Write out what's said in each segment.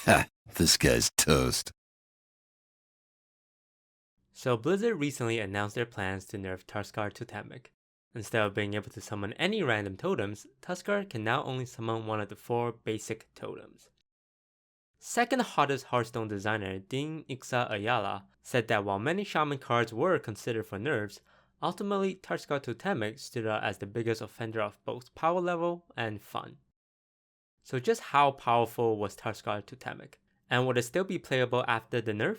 Ha, this guy's toast. So Blizzard recently announced their plans to nerf Tuskarr Totemic. Instead of being able to summon any random totems, Tuskarr can now only summon one of the 4 basic totems. Second hottest Hearthstone designer Dean Ixa Ayala said that while many shaman cards were considered for nerfs, ultimately Tuskarr Totemic stood out as the biggest offender of both power level and fun. So just how powerful was Tuskarr Totemic? And would it still be playable after the nerf?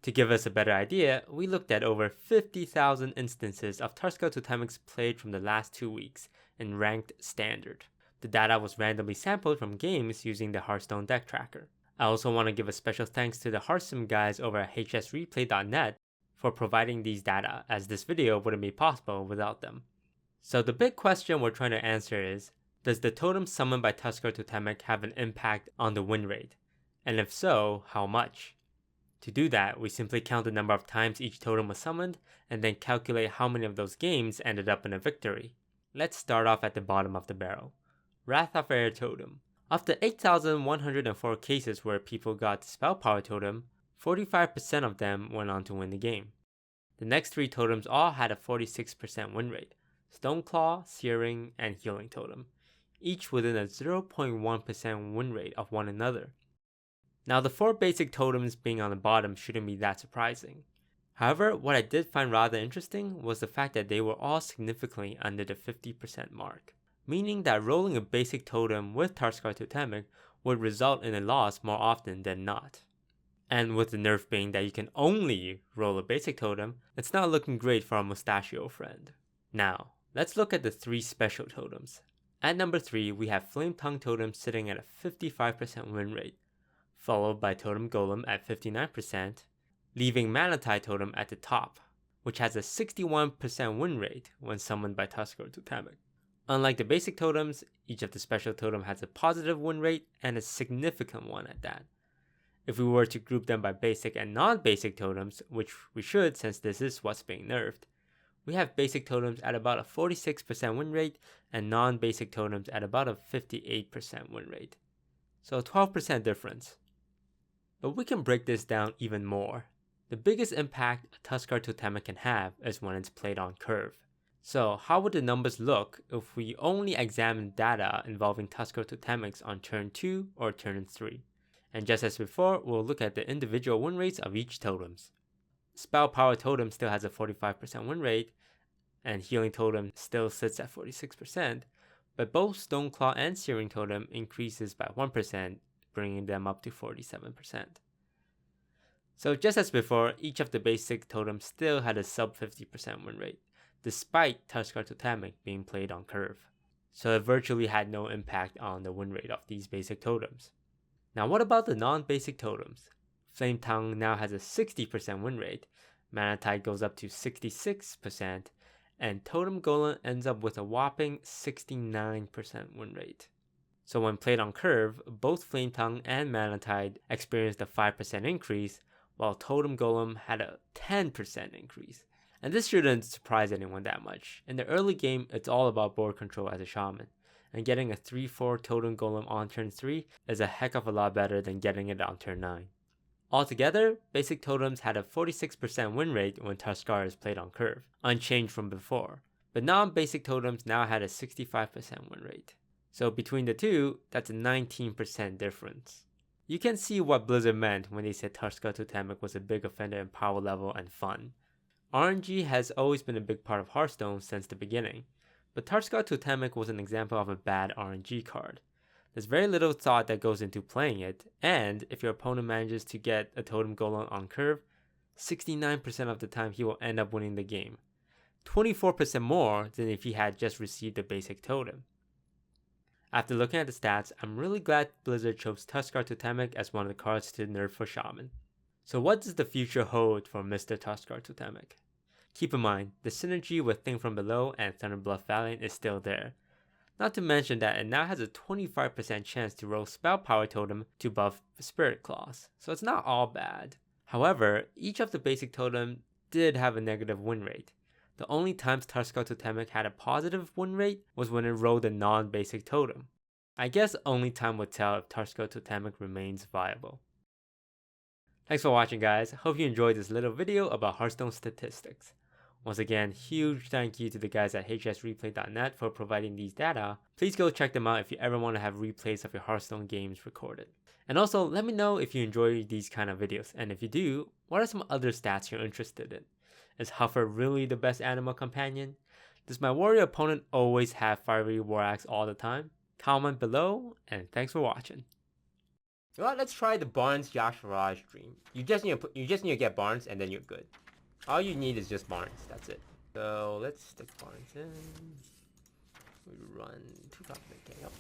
To give us a better idea, we looked at over 50,000 instances of Tuskarr Totemics played from the last 2 weeks in ranked standard. The data was randomly sampled from games using the Hearthstone deck tracker. I also want to give a special thanks to the Hearthstone guys over at hsreplay.net for providing these data, as this video wouldn't be possible without them. So the big question we're trying to answer is, does the totem summoned by Tuskarr Totemic have an impact on the win rate? And if so, how much? To do that, we simply count the number of times each totem was summoned and then calculate how many of those games ended up in a victory. Let's start off at the bottom of the barrel. Wrath of Air Totem. Of the 8,104 cases where people got the Spell Power Totem, 45% of them went on to win the game. The next 3 totems all had a 46% win rate: Stoneclaw, Searing, and Healing Totem, each within a 0.1% win rate of one another. Now the 4 basic totems being on the bottom shouldn't be that surprising. However, what I did find rather interesting was the fact that they were all significantly under the 50% mark, meaning that rolling a basic totem with Tuskarr Totemic would result in a loss more often than not. And with the nerf being that you can only roll a basic totem, it's not looking great for our mustachio friend. Now, let's look at the 3 special totems. At number 3, we have Flame Tongue Totem sitting at a 55% win rate, followed by Totem Golem at 59%, leaving Mana Tide Totem at the top, which has a 61% win rate when summoned by Tuskarr Totemic. Unlike the basic totems, each of the special totem has a positive win rate, and a significant one at that. If we were to group them by basic and non-basic totems, which we should since this is what's being nerfed, we have basic totems at about a 46% win rate and non-basic totems at about a 58% win rate. So a 12% difference. But we can break this down even more. The biggest impact a Tuskarr Totemic can have is when it's played on curve. So how would the numbers look if we only examine data involving Tuskarr Totemics on turn 2 or turn 3? And just as before, we'll look at the individual win rates of each totems. Spell Power Totem still has a 45% win rate, and Healing Totem still sits at 46%, but both Stoneclaw and Searing Totem increases by 1%, bringing them up to 47%. So just as before, each of the basic totems still had a sub 50% win rate, despite Tuskarr Totemic being played on curve. So it virtually had no impact on the win rate of these basic totems. Now what about the non-basic totems? Flame Tongue now has a 60% win rate, Mana Tide goes up to 66%, and Totem Golem ends up with a whopping 69% win rate. So when played on curve, both Flame Tongue and Mana Tide experienced a 5% increase, while Totem Golem had a 10% increase. And this shouldn't surprise anyone that much. In the early game, it's all about board control as a shaman, and getting a 3-4 Totem Golem on turn 3 is a heck of a lot better than getting it on turn 9. Altogether, basic totems had a 46% win rate when Tuskarr is played on curve, unchanged from before, but non-basic totems now had a 65% win rate. So between the two, that's a 19% difference. You can see what Blizzard meant when they said Tuskarr Totemic was a big offender in power level and fun. RNG has always been a big part of Hearthstone since the beginning, but Tuskarr Totemic was an example of a bad RNG card. There's very little thought that goes into playing it, and if your opponent manages to get a Totem Golem on curve, 69% of the time he will end up winning the game, 24% more than if he had just received a basic totem. After looking at the stats, I'm really glad Blizzard chose Tuskarr Totemic as one of the cards to nerf for Shaman. So what does the future hold for Mr. Tuskarr Totemic? Keep in mind, the synergy with Thing from Below and Thunderbluff Valiant is still there. Not to mention that it now has a 25% chance to roll Spell Power Totem to buff Spirit Claws, so it's not all bad. However, each of the basic totem did have a negative win rate. The only times Tuskarr Totemic had a positive win rate was when it rolled a non-basic totem. I guess only time will tell if Tuskarr Totemic remains viable. Thanks for watching, guys. Hope you enjoyed this little video about Hearthstone statistics. Once again, huge thank you to the guys at hsreplay.net for providing these data. Please go check them out if you ever want to have replays of your Hearthstone games recorded. And also, let me know if you enjoy these kind of videos, and if you do, what are some other stats you're interested in? Is Huffer really the best animal companion? Does my warrior opponent always have fiery war axe all the time? Comment below, and thanks for watching. You know what? Let's try the Barnes Yasharaj Dream. You just need to get Barnes, and then you're good. All you need is just Barnes. That's it. So let's stick Barnes in. We run 2 copies of K up,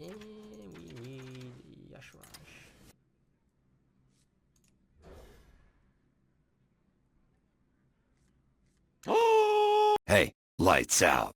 and we need Yasharaj. Hey, lights out.